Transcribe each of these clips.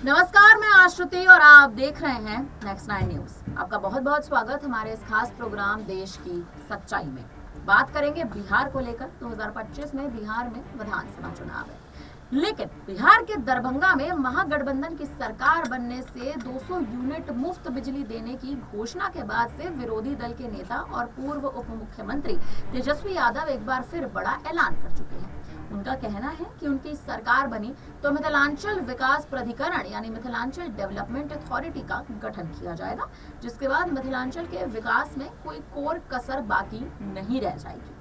नमस्कार, मैं आश्रुति और आप देख रहे हैं नेक्स्ट 9 न्यूज। आपका बहुत बहुत स्वागत हमारे इस खास प्रोग्राम देश की सच्चाई में। बात करेंगे बिहार को लेकर। 2025 में बिहार में विधानसभा चुनाव है, लेकिन बिहार के दरभंगा में महागठबंधन की सरकार बनने से 200 यूनिट मुफ्त बिजली देने की घोषणा के बाद से विरोधी दल के नेता और पूर्व उप मुख्यमंत्री तेजस्वी यादव एक बार फिर बड़ा ऐलान कर चुके हैं। उनका कहना है कि उनकी सरकार बनी तो मिथिलांचल विकास प्राधिकरण यानी मिथिलांचल डेवलपमेंट अथॉरिटी का गठन किया जाएगा, जिसके बाद मिथिलांचल के विकास में कोई कोर कसर बाकी नहीं रह जाएगी।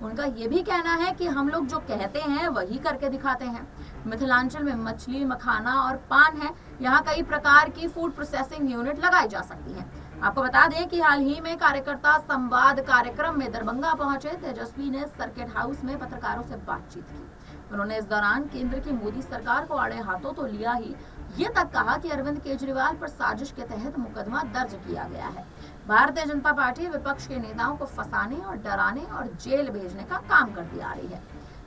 उनका ये भी कहना है कि हम लोग जो कहते हैं वही करके दिखाते हैं। मिथिलांचल में मछली, मखाना और पान है। यहाँ कई प्रकार की फूड प्रोसेसिंग यूनिट लगाई जा सकती हैं। आपको बता दें कि हाल ही में कार्यकर्ता संवाद कार्यक्रम में दरभंगा पहुंचे तेजस्वी ने सर्किट हाउस में पत्रकारों से बातचीत की। उन्होंने इस दौरान केंद्र की मोदी सरकार को आड़े हाथों तो लिया ही, ये तक कहा कि अरविंद केजरीवाल पर साजिश के तहत मुकदमा दर्ज किया गया है। भारतीय जनता पार्टी विपक्ष के नेताओं को फंसाने और डराने और जेल भेजने का काम करती आ रही है।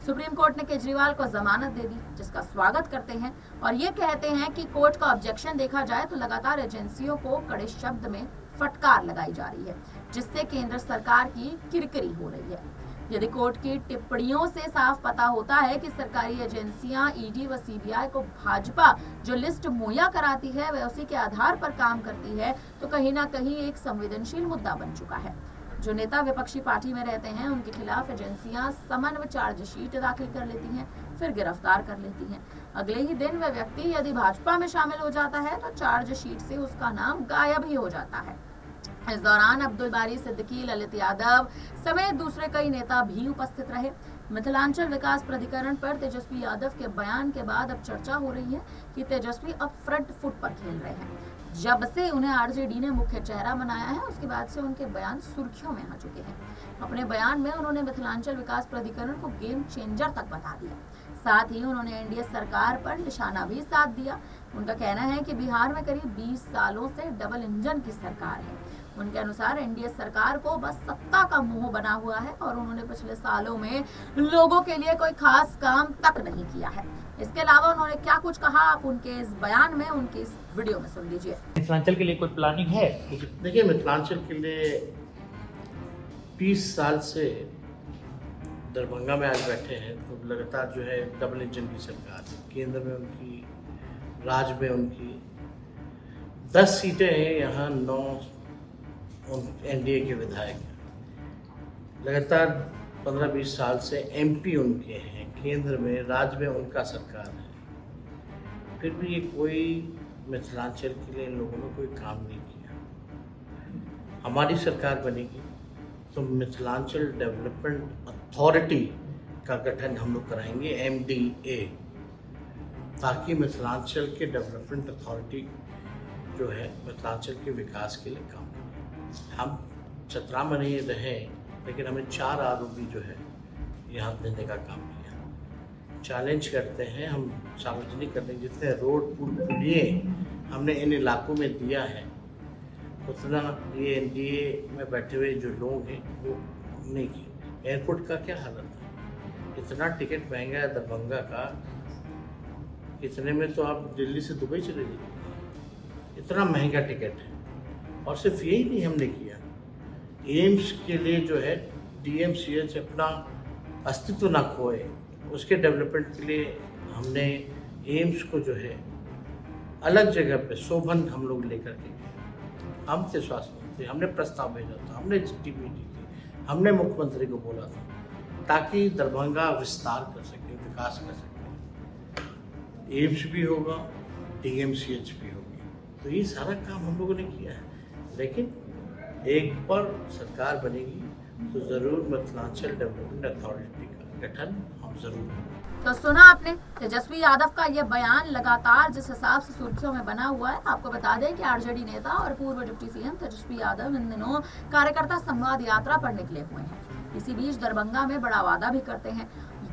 सुप्रीम कोर्ट ने केजरीवाल को जमानत दे दी, जिसका स्वागत करते हैं और ये कहते हैं कि कोर्ट का ऑब्जेक्शन देखा जाए तो लगातार एजेंसियों को कड़े शब्द में फटकार लगाई जा रही है, जिससे केंद्र सरकार की किरकिरी हो रही है। यदि कोर्ट की टिप्पणियों से साफ पता होता है कि सरकारी एजेंसियां ईडी व सीबीआई को भाजपा जो लिस्ट मुहैया कराती है वह उसी के आधार पर काम करती है, तो कहीं ना कहीं एक संवेदनशील मुद्दा बन चुका है। जो नेता विपक्षी पार्टी में रहते हैं उनके खिलाफ एजेंसियां समन व चार्जशीट दाखिल कर लेती हैं, फिर गिरफ्तार कर लेती हैं। अगले ही दिन वह व्यक्ति यदि भाजपा में शामिल हो जाता है तो चार्जशीट से उसका नाम गायब ही हो जाता है। इस दौरान अब्दुल बारी सिद्दीकी, ललित यादव समेत दूसरे कई नेता भी उपस्थित रहे। मिथिलांचल विकास प्राधिकरण पर तेजस्वी यादव के बयान के बाद अब चर्चा हो रही है कि तेजस्वी अब फ्रंट फुट पर खेल रहे हैं। जब से उन्हें आरजेडी ने मुख्य चेहरा बनाया है उसके बाद से उनके बयान सुर्खियों में आ चुके हैं। अपने बयान में उन्होंने मिथिलांचल विकास प्राधिकरण को गेम चेंजर तक बता दिया। साथ ही उन्होंने एनडीए सरकार पर निशाना भी साध दिया। उनका कहना है कि बिहार में करीब 20 सालों से डबल इंजन की सरकार है। उनके अनुसार एनडीए सरकार को बस सत्ता का मोह बना हुआ है और उन्होंने पिछले सालों में लोगों के लिए कोई खास काम तक नहीं किया है। इसके अलावा उन्होंने क्या कुछ कहा, आप उनके इस बयान में, उनके इस वीडियो में सुन लीजिए। मिथिलांचल के लिए कोई प्लानिंग है? देखिए, मिथिलांचल के लिए 20 साल से दरभंगा में आज बैठे हैं तो लगातार जो है डबल इंजन की सरकार है। केंद्र में उनकी, राज्य में उनकी 10 सीटें हैं, यहाँ 9 एनडीए के विधायक हैं। लगातार 15-20 साल से एमपी उनके हैं, केंद्र में, राज्य में उनका सरकार है। फिर भी ये कोई मिथिलांचल के लिए इन लोगों ने कोई काम नहीं किया। हमारी सरकार बनेगी तो मिथिलांचल डेवलपमेंट अथॉरिटी का गठन हम लोग कराएंगे, MDA, ताकि मिथिलांचल के डेवलपमेंट अथॉरिटी जो है मिथिलांचल के विकास के लिए काम करे। हम चतरा में नहीं रहे, लेकिन हमें 4 आरोपी जो है यहाँ देने का काम किया। चैलेंज करते हैं हम, सार्वजनिक करने जितने रोड पुलिये हमने इन इलाकों में दिया है उतना ये एनडीए में बैठे हुए जो लोग हैं वो नहीं किए। एयरपोर्ट का क्या हालत है, इतना टिकट महंगा है दरभंगा का, इतने में तो आप दिल्ली से दुबई चले जाइए, इतना महंगा टिकट है। और सिर्फ यही नहीं हमने किया, एम्स के लिए जो है DMCH अपना अस्तित्व ना खोए, उसके डेवलपमेंट के लिए हमने एम्स को जो है अलग जगह पे शोभन हम लोग लेकर के गए। हम थे स्वास्थ्य मंत्री, हमने प्रस्ताव भेजा था, हमने चिट्ठी भेजी थी, हमने मुख्यमंत्री को बोला था ताकि दरभंगा विस्तार कर सके, विकास कर सके। एम्स भी होगा, DMCH भी होगी, तो ये सारा काम हम लोगों ने किया है। लेकिन एक बार सरकार बनेगी तो जरूर मिथिलांचल डेवलपमेंट अथॉरिटी का गठन हम जरूर करेंगे। तो सुना आपने तेजस्वी यादव का यह बयान लगातार जिस हिसाब से सुर्खियों में बना हुआ है। आपको बता दें कि आरजेडी नेता और पूर्व डिप्टी सीएम तेजस्वी यादव इन दिनों कार्यकर्ता संवाद यात्रा पर निकले हुए हैं। इसी बीच दरभंगा में बड़ा वादा भी करते हैं।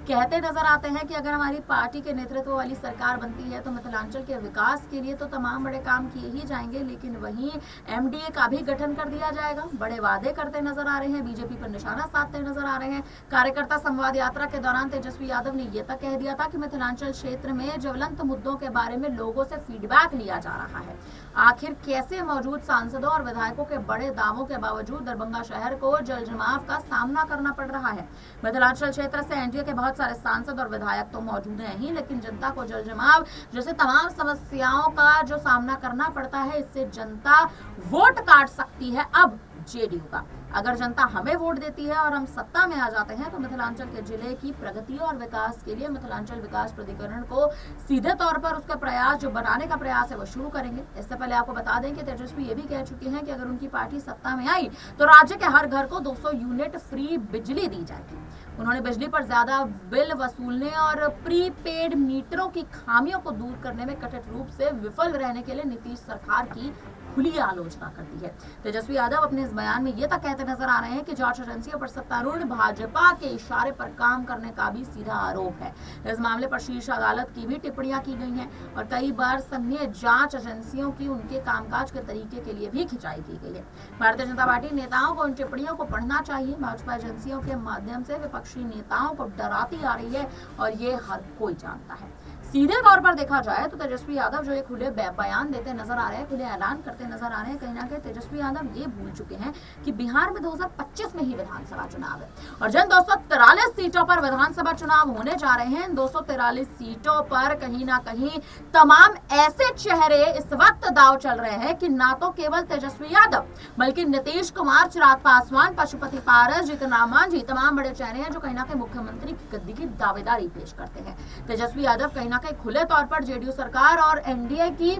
कहते नजर आते हैं कि अगर हमारी पार्टी के नेतृत्व वाली सरकार बनती है तो मिथिलांचल के विकास के लिए तो तमाम बड़े काम किए ही जाएंगे, लेकिन वहीं एमडीए का भी गठन कर दिया जाएगा। बड़े वादे करते नजर आ रहे हैं, बीजेपी पर निशाना साधते नजर आ रहे हैं। कार्यकर्ता संवाद यात्रा के दौरान तेजस्वी यादव ने यह तक कह दिया था कि मिथिलांचल क्षेत्र में ज्वलंत मुद्दों के बारे में लोगों से फीडबैक लिया जा रहा है। आखिर कैसे मौजूद सांसदों और विधायकों के बड़े दावों के बावजूद दरभंगा शहर को जल जमाव का सामना करना पड़ रहा है। मिथिलांचल क्षेत्र से एनडीए के बहुत सारे सांसद और विधायक तो मौजूद हैं ही, लेकिन जनता को जल जमाव जैसे तमाम समस्याओं का जो सामना करना पड़ता है, इससे जनता वोट काट सकती है अब जेडीयू का। अगर जनता हमें वोट देती है और हम सत्ता में आ जाते हैं तो मिथिलांचल के जिले की प्रगति और विकास के लिए मिथिलांचल विकास प्राधिकरण को सीधे तौर पर उसका प्रयास जो बनाने का प्रयास है वो शुरू करेंगे। इससे पहले आपको बता दें कि तेजस्वी ये भी कह चुके हैं कि अगर उनकी पार्टी सत्ता में आई तो राज्य के हर घर को 200 यूनिट फ्री बिजली दी जाएगी। उन्होंने बिजली पर ज्यादा बिल वसूलने और प्रीपेड मीटरों की खामियों को दूर करने में कथित रूप से विफल रहने के लिए नीतीश सरकार की खुली आलोचना कर दी है। तेजस्वी यादव अपने इस बयान में ये तक कहते नजर आ रहे हैं कि जांच एजेंसियों पर सत्तारूढ़ भाजपा के इशारे पर काम करने का भी सीधा आरोप है। इस मामले पर शीर्ष अदालत की भी टिप्पणियां की गई हैं और कई बार संघीय जांच एजेंसियों की उनके कामकाज के तरीके के लिए भी खिंचाई की गई है। भारतीय जनता पार्टी नेताओं को उन टिप्पणियों को पढ़ना चाहिए। भाजपा एजेंसियों के माध्यम से विपक्षी नेताओं को डराती आ रही है और ये हर कोई जानता है। सीधे तौर पर देखा जाए तो तेजस्वी यादव जो एक खुले बयान देते नजर आ रहे हैं, खुले ऐलान करते नजर आ रहे हैं, कहीं ना कहीं तेजस्वी यादव ये भूल चुके हैं कि बिहार में 2025 में ही विधानसभा चुनाव है और जिन 243 सीटों पर विधानसभा चुनाव होने जा रहे हैं, 243 सीटों पर कहीं ना कहीं तमाम ऐसे चेहरे इस वक्त दाव चल रहे हैं कि ना तो केवल तेजस्वी यादव बल्कि नीतीश कुमार, चिराग पासवान, पशुपति पारस, जीतन राम मांझी तमाम बड़े चेहरे हैं जो कहीं ना कहीं मुख्यमंत्री की गद्दी की दावेदारी पेश करते हैं। तेजस्वी यादव कहीं ना कहीं खुले तौर पर जेडीयू सरकार और एनडीए की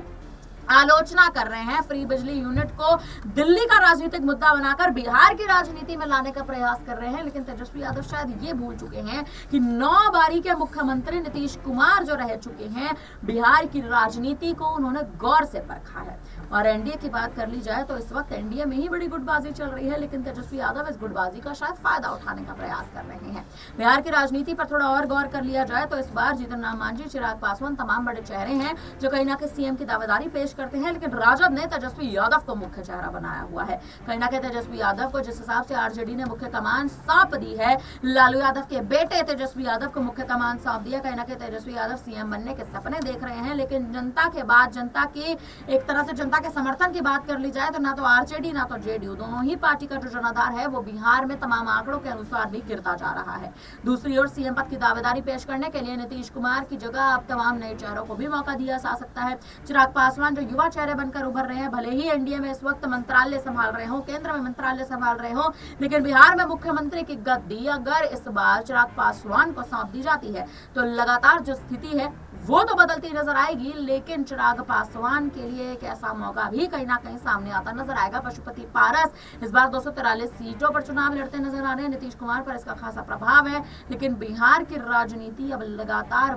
आलोचना कर रहे हैं। फ्री बिजली यूनिट को दिल्ली का राजनीतिक मुद्दा बनाकर बिहार की राजनीति में लाने का प्रयास कर रहे हैं, लेकिन तेजस्वी यादव शायद ये भूल चुके हैं कि 9 बारी के मुख्यमंत्री नीतीश कुमार जो रह चुके हैं, बिहार की राजनीति को उन्होंने गौर से परखा है। और एनडीए की बात कर ली जाए तो इस वक्त एनडीए में ही बड़ी गुटबाजी चल रही है, लेकिन तेजस्वी यादव इस गुटबाजी का शायद फायदा उठाने का प्रयास कर रहे हैं। बिहार की राजनीति पर थोड़ा और गौर कर लिया जाए तो इस बार जीतन राम मांझी, चिराग पासवान तमाम बड़े चेहरे हैं जो कहीं ना कहीं सीएम की दावेदारी पेश करते हैं, लेकिन राजद ने तेजस्वी यादव को मुख्य चेहरा बनाया हुआ है। कहीं ना कहीं तेजस्वी यादव को जिस हिसाब से आरजेडी ने मुख्य कमान सौंप दी है, लालू यादव के बेटे तेजस्वी यादव को मुख्य कमान सौंप दिया। कहीं ना कहीं तेजस्वी यादव सीएम बनने के सपने देख रहे हैं, लेकिन जनता के बाद जनता की एक तरह से जनता के समर्थन की बात कर ली जाए तो ना तो आरजेडी ना तो जेडीयू दोनों ही पार्टी का जो जनाधार है वो बिहार में तमाम आंकड़ों के अनुसार भी गिरता जा रहा है। दूसरी ओर सीएम पद की दावेदारी पेश करने के लिए नीतीश कुमार की जगह अब तमाम नए चेहरों को भी मौका दिया जा सकता है। चिराग पासवान जो युवा चेहरे बनकर उभर रहे हैं, भले ही एनडीए में इस वक्त मंत्रालय संभाल रहे हो, केंद्र में मंत्रालय संभाल रहे हो, लेकिन बिहार में मुख्यमंत्री की गद्दी अगर इस बार चिराग पासवान को सौंप दी जाती है तो लगातार जो स्थिति है वो तो बदलती नजर आएगी, लेकिन चिराग पासवान के लिए एक ऐसा मौका भी कहीं ना कहीं सामने आता नजर आएगा। पशुपति पारस इस बार 243 सीटों पर चुनाव लड़ते नजर आ रहे हैं। नीतीश कुमार पर इसका खासा प्रभाव है, लेकिन बिहार की राजनीति अब लगातार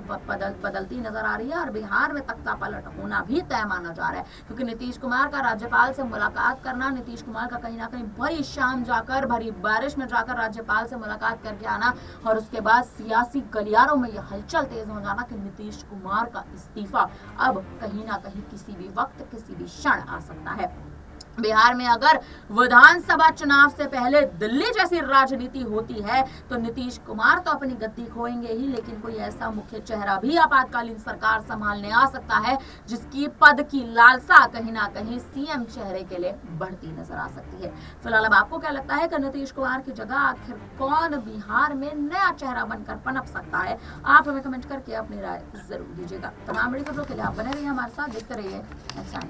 बदलती नजर आ रही है और बिहार में तख्ता पलट होना भी तय माना जा रहा है, क्योंकि नीतीश कुमार का राज्यपाल से मुलाकात करना, नीतीश कुमार का कहीं ना कहीं भरी शाम जाकर, भरी बारिश में जाकर राज्यपाल से मुलाकात करके आना और उसके बाद सियासी गलियारों में यह हलचल तेज हो जाना कि नीतीश कुमार का इस्तीफा अब कहीं ना कहीं किसी भी वक्त, किसी भी क्षण आ सकता है। बिहार में अगर विधानसभा चुनाव से पहले दिल्ली जैसी राजनीति होती है तो नीतीश कुमार तो अपनी गद्दी खोएंगे ही, लेकिन कोई ऐसा मुख्य चेहरा भी आपातकालीन सरकार संभालने आ सकता है जिसकी पद की लालसा कहीं ना कहीं सीएम चेहरे के लिए बढ़ती नजर आ सकती है। फिलहाल अब आपको क्या लगता है कि नीतीश कुमार की जगह आखिर कौन बिहार में नया चेहरा बनकर पनप सकता है? आप हमें कमेंट करके अपनी राय जरूर दीजिएगा। तमाम बड़ी खबरों के लिए आप बने रहिए हमारे साथ, देखते रहिए नेक्स्ट टाइम।